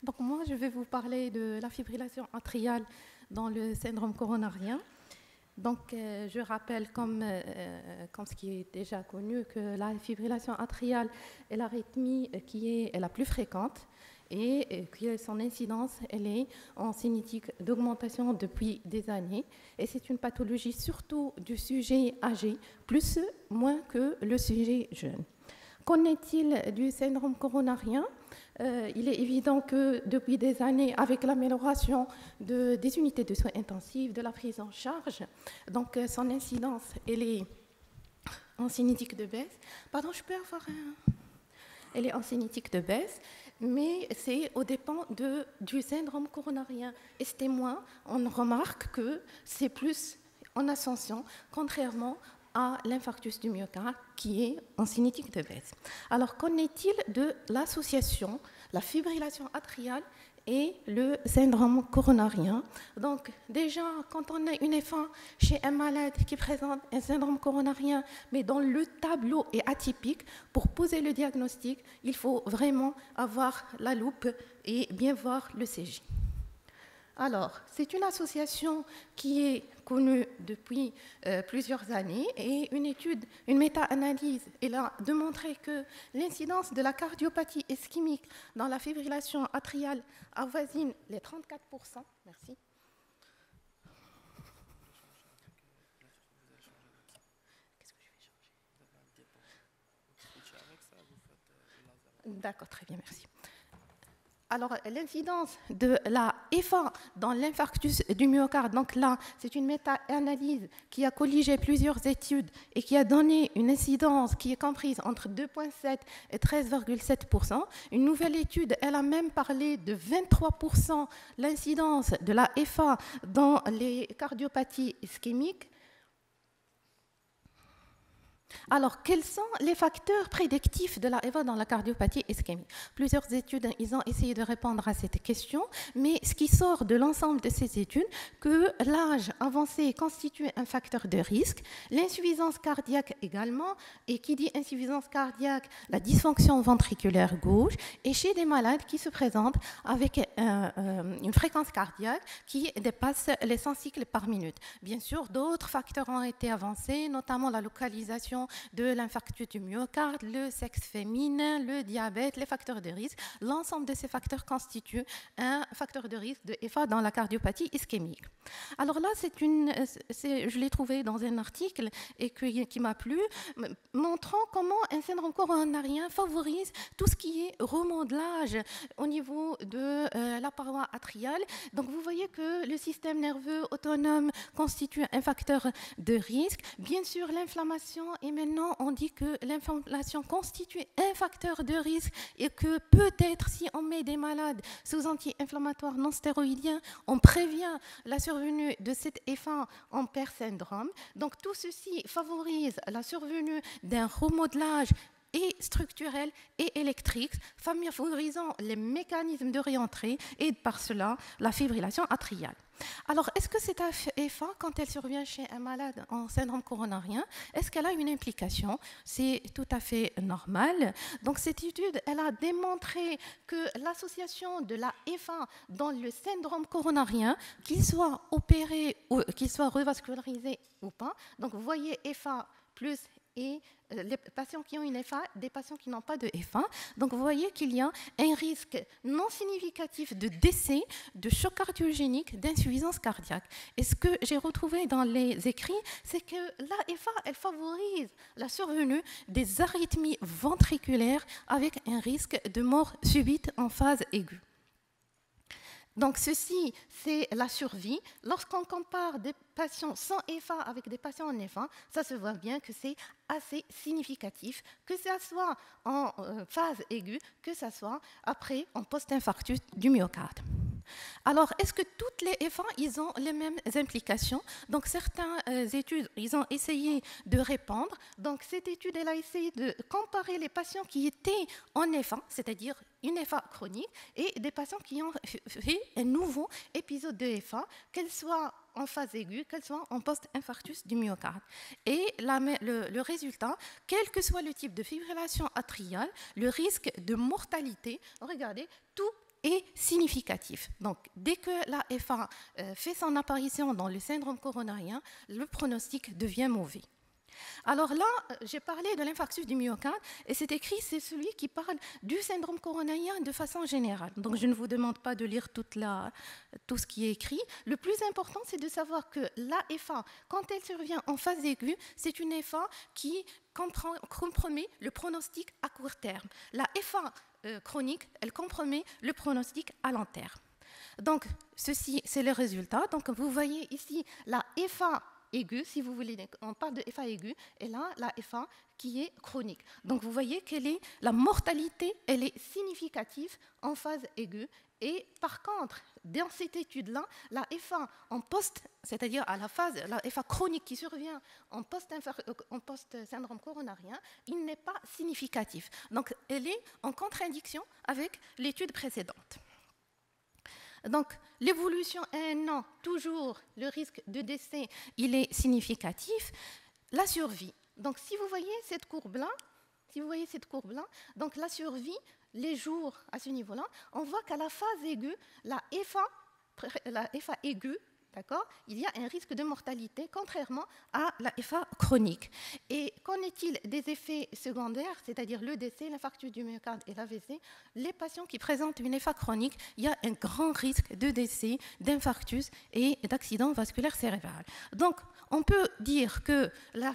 Donc moi, je vais vous parler de la fibrillation atriale dans le syndrome coronarien. Donc, je rappelle, comme ce qui est déjà connu, que la fibrillation atriale est l'arythmie qui est la plus fréquente et que son incidence, elle est en cinétique d'augmentation depuis des années. Et c'est une pathologie surtout du sujet âgé, moins que le sujet jeune. Qu'en est-il du syndrome coronarien? Il est évident que depuis des années, avec l'amélioration des unités de soins intensifs, de la prise en charge, donc son incidence, elle est en cinétique de baisse. Pardon, je peux avoir un... Elle est en cinétique de baisse, mais c'est au dépend du syndrome coronarien. Et c'est moins, on remarque que c'est plus en ascension, contrairement à l'infarctus du myocarde qui est en cinétique de baisse. Alors, qu'en est-il de l'association, la fibrillation atriale et le syndrome coronarien? Donc, déjà, quand on a une FA chez un malade qui présente un syndrome coronarien, mais dont le tableau est atypique, pour poser le diagnostic, il faut vraiment avoir la loupe et bien voir le CJ. Alors, c'est une association qui est connue depuis plusieurs années et une méta-analyse, elle a démontré que l'incidence de la cardiopathie ischémique dans la fibrillation atriale avoisine les 34%. Merci. D'accord, très bien, merci. Alors, l'incidence de la FA dans l'infarctus du myocarde, donc là, c'est une méta-analyse qui a colligé plusieurs études et qui a donné une incidence qui est comprise entre 2,7 et 13,7%. Une nouvelle étude, elle a même parlé de 23% l'incidence de la FA dans les cardiopathies ischémiques. Alors, quels sont les facteurs prédictifs de la FA dans la cardiopathie ischémique? Plusieurs études, ils ont essayé de répondre à cette question, mais ce qui sort de l'ensemble de ces études, que l'âge avancé constitue un facteur de risque, l'insuffisance cardiaque également, et qui dit insuffisance cardiaque, la dysfonction ventriculaire gauche, et chez des malades qui se présentent avec une fréquence cardiaque qui dépasse les 100 cycles par minute. Bien sûr, d'autres facteurs ont été avancés, notamment la localisation de l'infarctus du myocarde, le sexe féminin, le diabète, les facteurs de risque. L'ensemble de ces facteurs constituent un facteur de risque de FA dans la cardiopathie ischémique. Alors là, je l'ai trouvé dans un article et qui m'a plu, montrant comment un syndrome coronarien favorise tout ce qui est remodelage au niveau de la paroi atriale. Donc vous voyez que le système nerveux autonome constitue un facteur de risque. Bien sûr, l'inflammation, et maintenant on dit que l'inflammation constitue un facteur de risque et que peut-être si on met des malades sous anti-inflammatoires non stéroïdiens, on prévient la survenue de cette FA en pair syndrome. Donc tout ceci favorise la survenue d'un remodelage et structurel et électrique, favorisant les mécanismes de réentrée et par cela la fibrillation atriale. Alors, est-ce que cette FA, quand elle survient chez un malade en syndrome coronarien, est-ce qu'elle a une implication? C'est tout à fait normal. Donc, cette étude, elle a démontré que l'association de la FA dans le syndrome coronarien, qu'il soit opéré ou qu'il soit revascularisé ou pas, donc vous voyez FA plus et les patients qui ont une FA, des patients qui n'ont pas de FA. Donc, vous voyez qu'il y a un risque non significatif de décès, de choc cardiogénique, d'insuffisance cardiaque. Et ce que j'ai retrouvé dans les écrits, c'est que la FA, elle favorise la survenue des arythmies ventriculaires avec un risque de mort subite en phase aiguë. Donc, ceci, c'est la survie. Lorsqu'on compare des patients sans FA avec des patients en FA, ça se voit bien que c'est assez significatif, que ce soit en phase aiguë, que ce soit après en post-infarctus du myocarde. Alors, est-ce que toutes les FA, ils ont les mêmes implications? Donc, certaines études, ils ont essayé de répondre. Donc, cette étude, elle a essayé de comparer les patients qui étaient en FA, c'est-à-dire une FA chronique, et des patients qui ont fait un nouveau épisode de FA, qu'elle soit en phase aiguë, qu'elle soit en post-infarctus du myocarde. Et le résultat, quel que soit le type de fibrillation atriale, le risque de mortalité, regardez, tout est significatif. Donc, dès que la FA fait son apparition dans le syndrome coronarien, le pronostic devient mauvais. Alors là, j'ai parlé de l'infarctus du myocarde et c'est écrit, c'est celui qui parle du syndrome coronarien de façon générale. Donc je ne vous demande pas de lire tout ce qui est écrit. Le plus important, c'est de savoir que la FA, quand elle survient en phase aiguë, c'est une FA qui compromet le pronostic à court terme. La FA chronique, elle compromet le pronostic à long terme. Donc ceci, c'est le résultat. Donc vous voyez ici la FA aiguë, si vous voulez, on parle de FA aiguë, et là, la FA qui est chronique. Donc, vous voyez quelle est la mortalité, elle est significative en phase aiguë. Et par contre, dans cette étude-là, la FA en post, c'est-à-dire à la phase, la FA chronique qui survient en post-syndrome coronarien, il n'est pas significatif. Donc, elle est en contre-indication avec l'étude précédente. Donc, l'évolution à un an, toujours, le risque de décès, il est significatif. La survie. Donc, si vous voyez cette courbe-là, donc la survie, les jours à ce niveau-là, on voit qu'à la phase aiguë, la FA aiguë, d'accord, il y a un risque de mortalité, contrairement à la FA chronique. Et qu'en est-il des effets secondaires, c'est-à-dire le décès, l'infarctus du myocarde et l'AVC? Les patients qui présentent une FA chronique, il y a un grand risque de décès, d'infarctus et d'accident vasculaire cérébral. Donc, on peut dire que la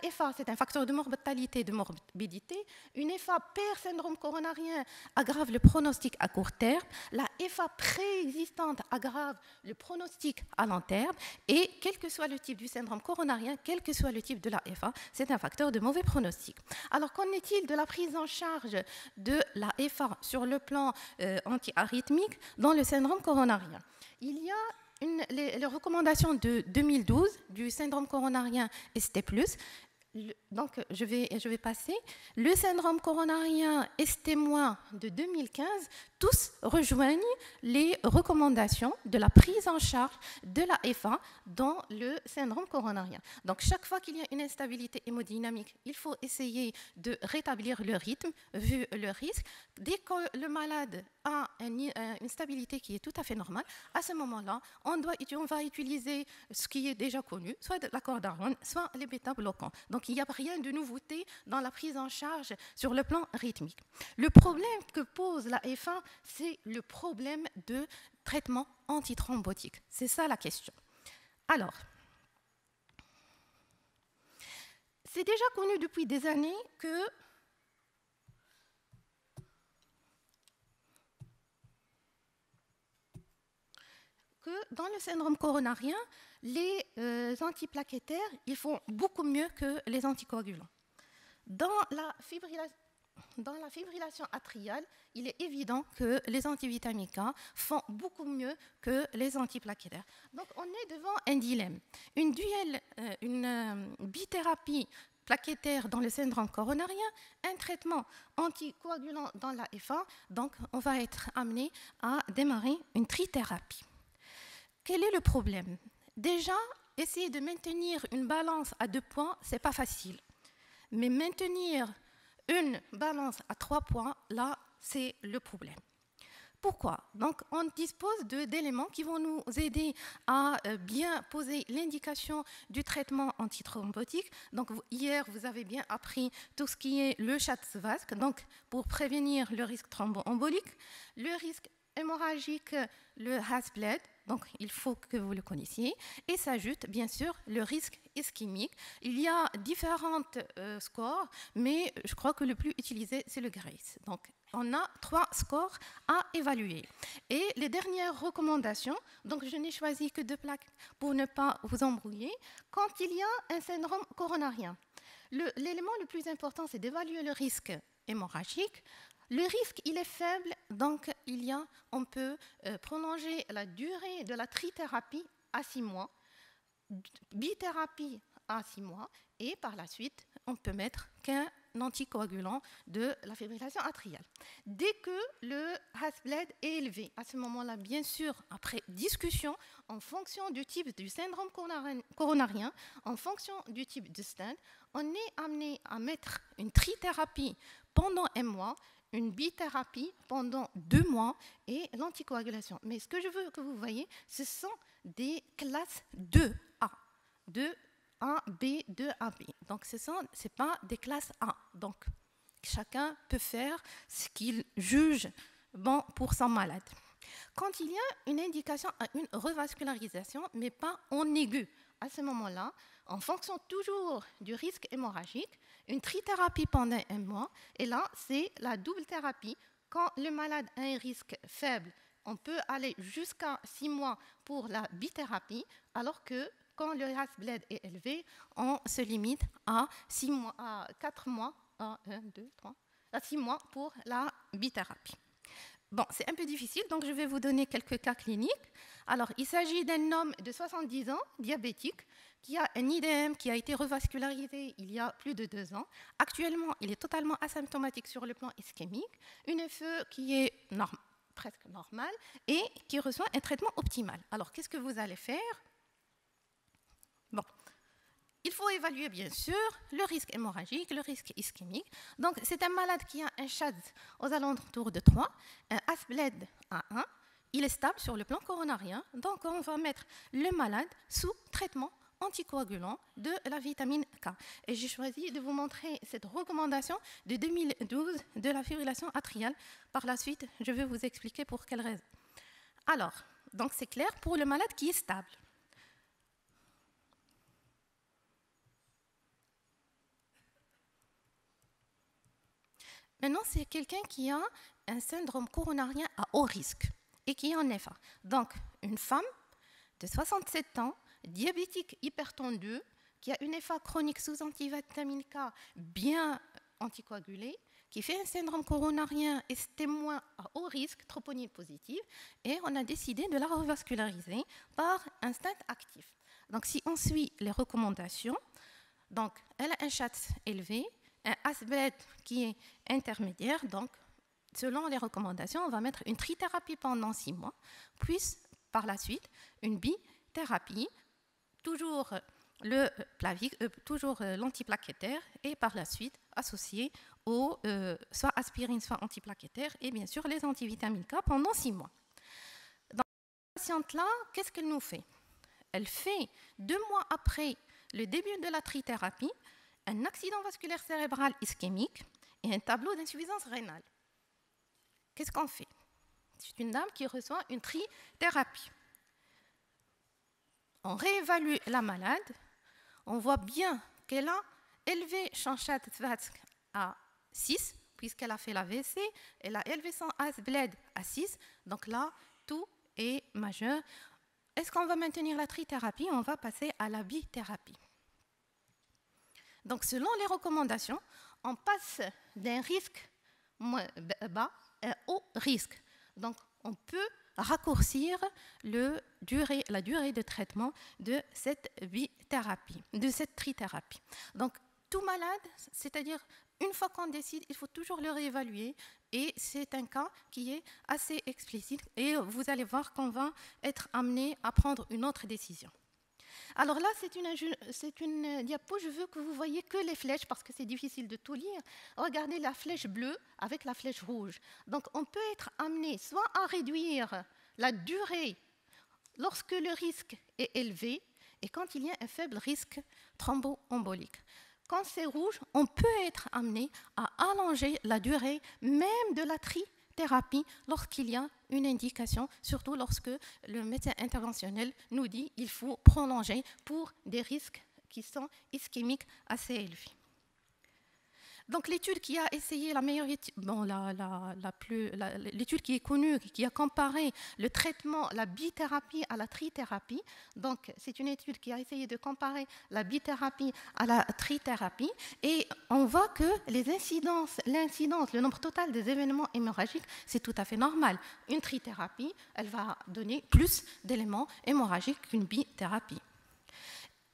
FA, c'est un facteur de mortalité et de morbidité. Une FA per syndrome coronarien aggrave le pronostic à court terme. La FA préexistante aggrave le pronostic à long terme. Et quel que soit le type du syndrome coronarien, quel que soit le type de la FA, c'est un facteur de mauvais pronostic. Alors, qu'en est-il de la prise en charge de la FA sur le plan anti-arythmique dans le syndrome coronarien? Il y a les recommandations de 2012 du syndrome coronarien ST+. Donc, je vais passer. Le syndrome coronarien ST- de 2015, tous rejoignent les recommandations de la prise en charge de la FA dans le syndrome coronarien. Donc, chaque fois qu'il y a une instabilité hémodynamique, il faut essayer de rétablir le rythme, vu le risque. Dès que le malade a une stabilité qui est tout à fait normale, à ce moment-là, on va utiliser ce qui est déjà connu, soit la cordarone, soit les bêta-bloquants. Donc, il n'y a rien de nouveauté dans la prise en charge sur le plan rythmique. Le problème que pose la FA, c'est le problème de traitement antithrombotique. C'est ça la question. Alors, c'est déjà connu depuis des années que dans le syndrome coronarien, les antiplaquettaires, ils font beaucoup mieux que les anticoagulants. Dans la fibrillation atriale, il est évident que les antivitaminiques A font beaucoup mieux que les antiplaquettaires. Donc, on est devant un dilemme. Une bithérapie plaquettaire dans le syndrome coronarien, un traitement anticoagulant dans la FA, donc on va être amené à démarrer une trithérapie. Quel est le problème? Déjà, essayer de maintenir une balance à 2 points, ce n'est pas facile. Mais maintenir une balance à 3 points, là, c'est le problème. Pourquoi? Donc, on dispose d'éléments qui vont nous aider à bien poser l'indication du traitement antithrombotique. Donc, hier, vous avez bien appris tout ce qui est le Schatz-Vasc, donc pour prévenir le risque thromboembolique, le risque hémorragique, le Hasbled, donc il faut que vous le connaissiez, et s'ajoute bien sûr le risque ischémique. Il y a différentes scores, mais je crois que le plus utilisé, c'est le GRACE. Donc on a 3 scores à évaluer. Et les dernières recommandations, donc je n'ai choisi que 2 plaques pour ne pas vous embrouiller, quand il y a un syndrome coronarien. L'élément le plus important, c'est d'évaluer le risque hémorragique. Le risque, il est faible, donc on peut prolonger la durée de la trithérapie à 6 mois, bithérapie à 6 mois, et par la suite, on peut mettre qu'un anticoagulant de la fibrillation atriale. Dès que le Hasbled est élevé, à ce moment-là, bien sûr, après discussion, en fonction du type du syndrome coronarien, en fonction du type de stent, on est amené à mettre une trithérapie pendant 1 mois, une bithérapie pendant 2 mois et l'anticoagulation. Mais ce que je veux que vous voyez, ce sont des classes 2A, 2A, B, 2AB. Donc, ce n'est pas des classes A. Donc, chacun peut faire ce qu'il juge bon pour son malade. Quand il y a une indication à une revascularisation, mais pas en aigu, à ce moment-là, en fonction toujours du risque hémorragique, une trithérapie pendant 1 mois, et là, c'est la double thérapie. Quand le malade a un risque faible, on peut aller jusqu'à 6 mois pour la bithérapie, alors que quand le RAS-BLED est élevé, on se limite à 6 mois, à 4 mois, à 1, 2, 3, à 6 mois pour la bithérapie. Bon, c'est un peu difficile, donc je vais vous donner quelques cas cliniques. Alors, il s'agit d'un homme de 70 ans, diabétique, qui a un IDM qui a été revascularisé il y a plus de 2 ans. Actuellement, il est totalement asymptomatique sur le plan ischémique, une FE qui est presque normale et qui reçoit un traitement optimal. Alors, qu'est-ce que vous allez faire? Bon. Il faut évaluer, bien sûr, le risque hémorragique, le risque ischémique. Donc, c'est un malade qui a un SHADS aux alentours de 3, un RAS-BLED à 1. Il est stable sur le plan coronarien. Donc, on va mettre le malade sous traitement anticoagulant de la vitamine K. Et j'ai choisi de vous montrer cette recommandation de 2012 de la fibrillation atriale. Par la suite, je vais vous expliquer pour quelle raison. Alors, donc c'est clair pour le malade qui est stable. Maintenant, c'est quelqu'un qui a un syndrome coronarien à haut risque et qui est en FA. Donc, une femme de 67 ans, diabétique hypertendue, qui a une FA chronique sous antivitamine K bien anticoagulée, qui fait un syndrome coronarien et témoin à haut risque, troponine positive, et on a décidé de la revasculariser par un stent actif. Donc, si on suit les recommandations, donc, elle a un SHADS élevé, un RAS-BLED qui est intermédiaire, donc selon les recommandations, on va mettre une trithérapie pendant 6 mois, puis par la suite une bithérapie, toujours toujours l'antiplaquettaire et par la suite associé au soit aspirine, soit antiplaquettaire et bien sûr les antivitamines K pendant 6 mois. Dans cette patiente-là, qu'est-ce qu'elle nous fait? Elle fait 2 mois après le début de la trithérapie, un accident vasculaire cérébral ischémique et un tableau d'insuffisance rénale. Qu'est-ce qu'on fait? C'est une dame qui reçoit une trithérapie. On réévalue la malade, on voit bien qu'elle a élevé son SHADS à 6, puisqu'elle a fait la VC, elle a élevé son RAS-BLED à 6, donc là, tout est majeur. Est-ce qu'on va maintenir la trithérapie? On va passer à la bithérapie. Donc, selon les recommandations, on passe d'un risque bas à haut risque. Donc, on peut raccourcir la durée de traitement de cette bithérapie, de cette trithérapie. Donc, tout malade, c'est-à-dire une fois qu'on décide, il faut toujours le réévaluer et c'est un cas qui est assez explicite et vous allez voir qu'on va être amené à prendre une autre décision. Alors là, c'est une diapo, je veux que vous voyez que les flèches parce que c'est difficile de tout lire. Regardez la flèche bleue avec la flèche rouge. Donc on peut être amené soit à réduire la durée lorsque le risque est élevé et quand il y a un faible risque thromboembolique. Quand c'est rouge, on peut être amené à allonger la durée même de la trithérapie lorsqu'il y a une indication, surtout lorsque le médecin interventionnel nous dit qu'il faut prolonger pour des risques qui sont ischémiques assez élevés. Donc l'étude qui a essayé la meilleure étude, bon, l'étude qui est connue, qui a comparé le traitement, la bithérapie à la trithérapie, donc c'est une étude qui a essayé de comparer la bithérapie à la trithérapie, et on voit que l'incidence, le nombre total des événements hémorragiques, c'est tout à fait normal. Une trithérapie, elle va donner plus d'éléments hémorragiques qu'une bithérapie.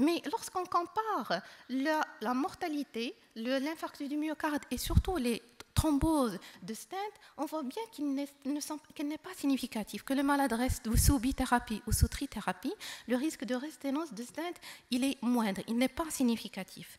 Mais lorsqu'on compare la mortalité, l'infarctus du myocarde et surtout les thromboses de stent, on voit bien qu'elle n'est pas significative, que le malade reste sous bithérapie ou sous trithérapie, le risque de resténose de stent, il est moindre, il n'est pas significatif.